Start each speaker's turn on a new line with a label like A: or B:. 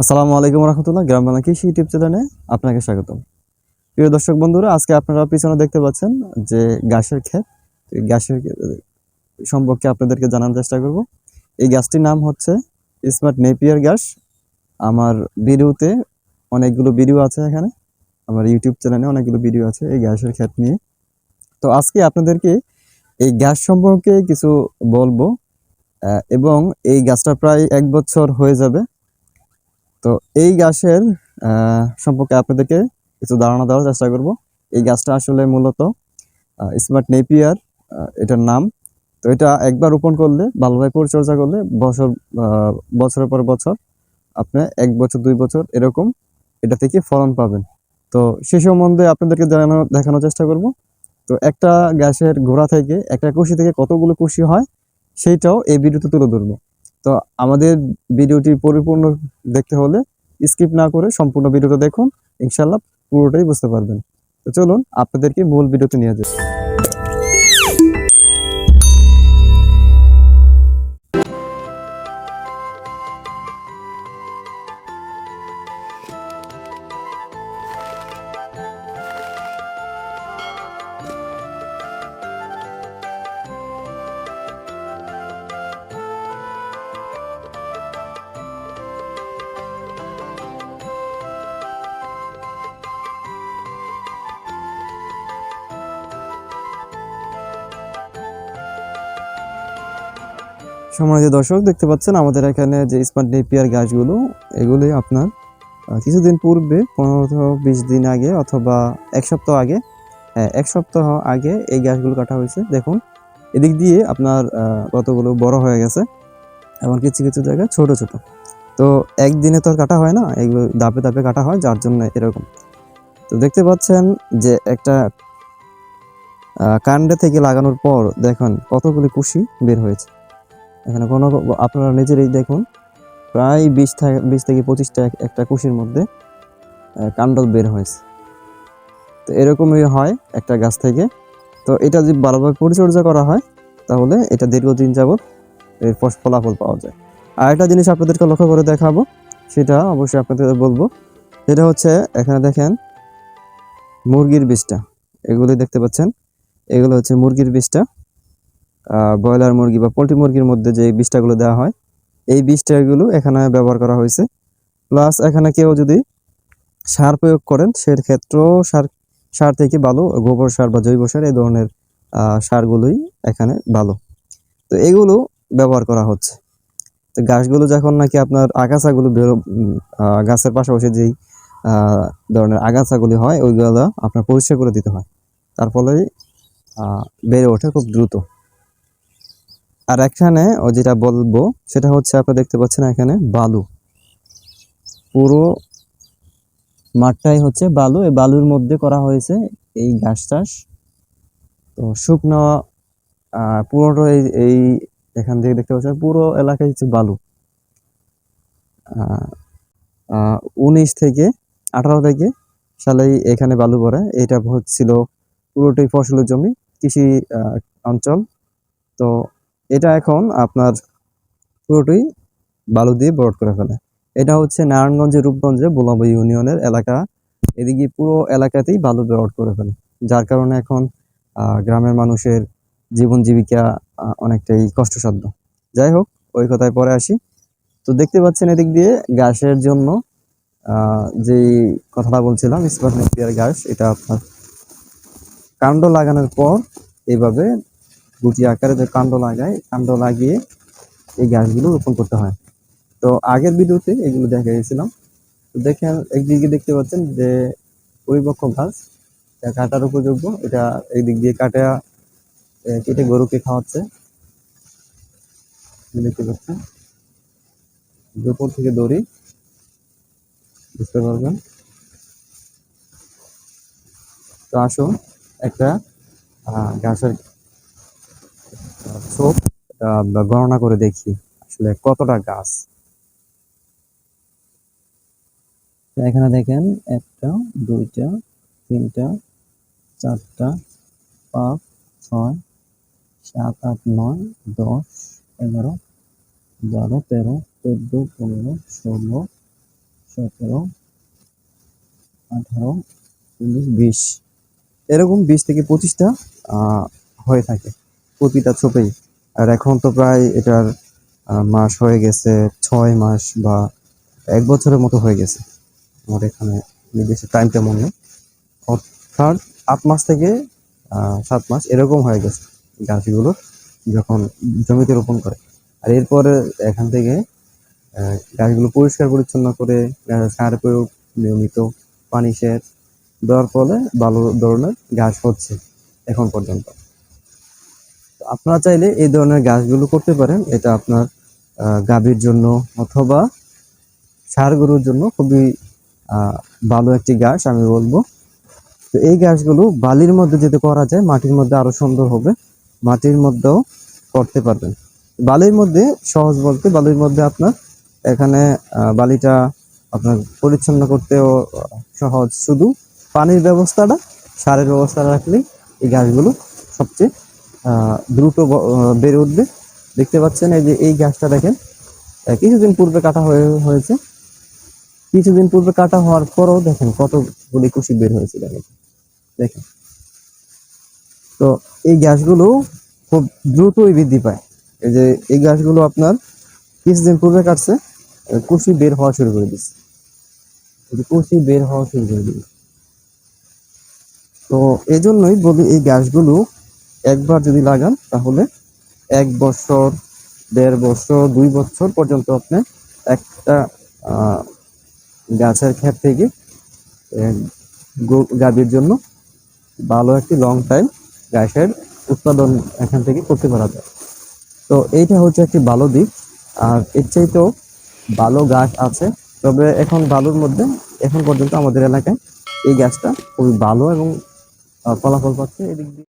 A: আসসালামু আলাইকুম রহমতুল্লাহ। গ্রাম বাংলা কৃষি ইউটিউব চ্যানেলে আপনাকে স্বাগতম। প্রিয় দর্শক বন্ধুরা, আজকে আপনারা পিছনে দেখতে পাচ্ছেন যে গাছের ক্ষেত। এই গাছের সম্পর্কে আপনাদেরকে জানার চেষ্টা করব। এই গাছটির নাম হচ্ছে স্মার্ট নেপিয়ার গাছ। আমার ভিডিওতে অনেকগুলো ভিডিও আছে, এখানে আমার ইউটিউব চ্যানেলে অনেকগুলো ভিডিও আছে এই গাছের ক্ষেত নিয়ে। তো আজকে আপনাদেরকে এই গাছ সম্পর্কে কিছু বলবো, এবং এই গাছটা প্রায় 1 বছর হয়ে যাবে। তো এই গাছের সম্পর্কে আপনাদেরকে কিছু ধারণা দেওয়ার চেষ্টা করব। এই গাছটা আসলে মূলত স্মার্ট নেপিয়ার, এটার নাম। তো এটা একবার রোপণ করলে, ভালোভাবে পরিচর্যা করলে বছরের পর বছর আপনি 1 বছর 2 বছর এরকম এটা থেকে ফলন পাবেন। তো সে সম্বন্ধে আপনাদেরকে দেখানোর চেষ্টা করব। তো একটা গাছের গোড়া থেকে, একটা কুশি থেকে কতগুলো কুশি হয় সেইটাও এই ভিডিওতে তুলে ধরবো। তো আমাদের ভিডিওটি পরিপূর্ণ দেখতে হলে স্কিপ না করে সম্পূর্ণ ভিডিওটা দেখুন, ইনশাল্লাহ পুরোটাই বুঝতে পারবেন। তো চলুন আপনাদেরকে মূল ভিডিওতে নিয়ে যাই। সম্মানিত দর্শক, দেখতে পাচ্ছেন আমাদের এখানে যে স্মার্ট নেপিয়ার গাছগুলো, এগুলি আপনার কিছুদিন পূর্বে 15-20 দিন আগে অথবা 1 সপ্তাহ আগে, 1 সপ্তাহ আগে এই গাছগুলো কাটা হয়েছে। দেখুন এদিক দিয়ে আপনার কতগুলো বড় হয়ে গেছে, এবং কিছু কিছু জায়গায় ছোট ছোট। তো একদিনে তো আর কাটা হয় না, এগুলো ধাপে ধাপে কাটা হয়, যার জন্য এরকম। তো দেখতে পাচ্ছেন যে একটা কাণ্ডে থেকে লাগানোর পর দেখুন কতগুলি কুশি বের হয়েছে। এখানে কোনো, আপনারা নিজেরাই দেখুন, প্রায় 20 থেকে 25টা একটা কুশির মধ্যে কাণ্ড বের হয়েছে। তো এরকমই হয় একটা গাছ থেকে। তো এটা যদি ভালোভাবে পরিচর্যা করা হয় তাহলে এটা দীর্ঘদিন যাবত এর ফলাফল পাওয়া যায়। আর একটা জিনিস আপনাদেরকে লক্ষ্য করে দেখাবো, সেটা অবশ্যই আপনাদের বলবো। সেটা হচ্ছে, এখানে দেখেন মুরগির বীজটা, এগুলি দেখতে পাচ্ছেন, এগুলো হচ্ছে মুরগির বীজটা। ব্রয়লার মুরগি বা পোলট্রি মুরগির মধ্যে যে বীজটাগুলো দেওয়া হয়, এই বীজটাগুলো এখানে ব্যবহার করা হয়েছে। প্লাস এখানে কেউ যদি সার প্রয়োগ করেন, সেক্ষেত্রেও সার থেকে ভালো গোবর সার বা জৈব সার, এই ধরনের সারগুলোই এখানে ভালো। তো এগুলো ব্যবহার করা হচ্ছে। তো গাছগুলো যখন নাকি আপনার আগাছাগুলো গাছের পাশাপাশি যেই ধরনের আগাছাগুলি হয়, ওইগুলো আপনার পরিষ্কার করে দিতে হয়, তার ফলে বেড়ে ওঠে খুব দ্রুত। আর এখানে ও যেটা বলবো সেটা হচ্ছে, আপনারা দেখতে পাচ্ছেন এখানে বালু, পুরো মাঠটাই হচ্ছে বালু। এই বালুর মধ্যে করা হয়েছে এই ঘাস চাষ। তো শুকনো পুরোটা এই এখান থেকে দেখতে পাচ্ছেন পুরো এলাকায় হচ্ছে বালু। 19 থেকে 18 সালে এখানে বালু পড়ে। এটা হচ্ছিল পুরোটাই ফসলের জমি, কৃষি অঞ্চল। তো এটা এখন আপনার পুরোটাই বালু দিয়ে ভরাট করে ফেলে। এটা হচ্ছে নারায়ণগঞ্জের রূপগঞ্জে বোলাবো ইউনিয়নের এলাকা। এদিকে পুরো এলাকাতেই বালু ভরাট করে ফেলে, যার কারণে এখন গ্রামের মানুষের জীবন জীবিকা অনেকটাই কষ্টসাধ্য। যাই হোক, ওই কথায় পরে আসি। তো দেখতে পাচ্ছেন এদিক দিয়ে ঘাসের জন্য যেই কথাটা বলছিলাম, স্মার্ট নেপিয়ার ঘাস, এটা আপনার কাণ্ড লাগানোর পর এইভাবে গুটি আকারে যে কাণ্ড লাগায়, কাণ্ড লাগিয়ে এই গাছগুলো রোপণ করতে হয়। তো আগের ভিডিওতে এগুলো দেখা গেছিলাম। তো দেখেন একদিকে দেখতে পাচ্ছেন যে পরিপক্ক গাছ, এটা কাটার উপযোগ্য। এটা একদিক দিয়ে কেটে গরুকে খাওয়াচ্ছে, দেখতে পাচ্ছেন উপর থেকে দড়ি, বুঝতে পারবেন। তো আসুন একটা গাছের ছোপ আমরা গণনা করে দেখি আসলে কতটা গাছ। এখানে দেখেন 1টা 2টা 3টা 4টা 5 6 7 8 9 10 11 12 13 14 15 16 17, 18, 19, 20, এরকম 20 থেকে 25টা হয়ে থাকে প্রতিটা ছোপেই। আর এখন তো প্রায় এটার মাস হয়ে গেছে 6 মাস বা 1 বছরের মতো হয়ে গেছে। আমার এখানে নির্দিষ্ট টাইমটা মনে নেই, অর্থাৎ 8 মাস থেকে 7 মাস এরকম হয়ে গেছে গাছগুলো যখন জমিতে রোপণ করে। আর এরপরে এখান থেকে গাছগুলো পরিষ্কার পরিচ্ছন্ন করে সার প্রয়োগ, নিয়মিত পানি সেচ দেওয়ার ফলে ভালো ধরনের গাছ হচ্ছে এখন পর্যন্ত। আপনারা চাইলে এই ধরনের গাছগুলো করতে পারেন। এটা আপনার গাভীর জন্য অথবা ষাঁড় গরুর জন্য খুবই ভালো একটি গাছ আমি বলবো। তো এই গাছগুলো বালির মধ্যে যদি করা যায় মাটির মধ্যে আরো সুন্দর হবে, মাটির মধ্যেও করতে পারবেন। বালির মধ্যে সহজ বলতে, বালির মধ্যে আপনার এখানে বালিটা আপনার পরিচ্ছন্ন করতেও সহজ, শুধু পানির ব্যবস্থাটা, সারের ব্যবস্থা রাখলেই এই গাছগুলো সবচেয়ে দ্রুত বেড়ে উঠবে। দেখতে পাচ্ছেন এই যে এই গাছটা দেখেন, কিছুদিন পূর্বে কাটা হয়েছে, কিছুদিন পূর্বে কাটা হওয়ার পরও দেখেন কতগুলি কুশি বের হয়েছে দেখেন দেখেন। তো এই গাছগুলো খুব দ্রুতই বৃদ্ধি পায়। এই যে এই গাছগুলো আপনার কিছুদিন পূর্বে কাটছে, কুশি বের হওয়া শুরু করে দিচ্ছে, কুশি বের হওয়া শুরু করে দিচ্ছে। তো এই জন্যই বলি এই গাছগুলো একবার যদি লাগান তাহলে 1 বছর, 1.5 বছর, 2 বছর পর্যন্ত আপনি একটা গাছের ক্ষেত থেকে গাভীর জন্য ভালো একটি লং টাইম গাছের উৎপাদন এখান থেকে করতে পারা যায়। তো এইটা হচ্ছে একটি ভালো দিক। আর এর চাইতেও ভালো গাছ আছে, তবে এখন ভালোর মধ্যে এখন পর্যন্ত আমাদের এলাকায় এই গাছটা খুবই ভালো এবং ফলাফল পাচ্ছে এদিক দিয়ে।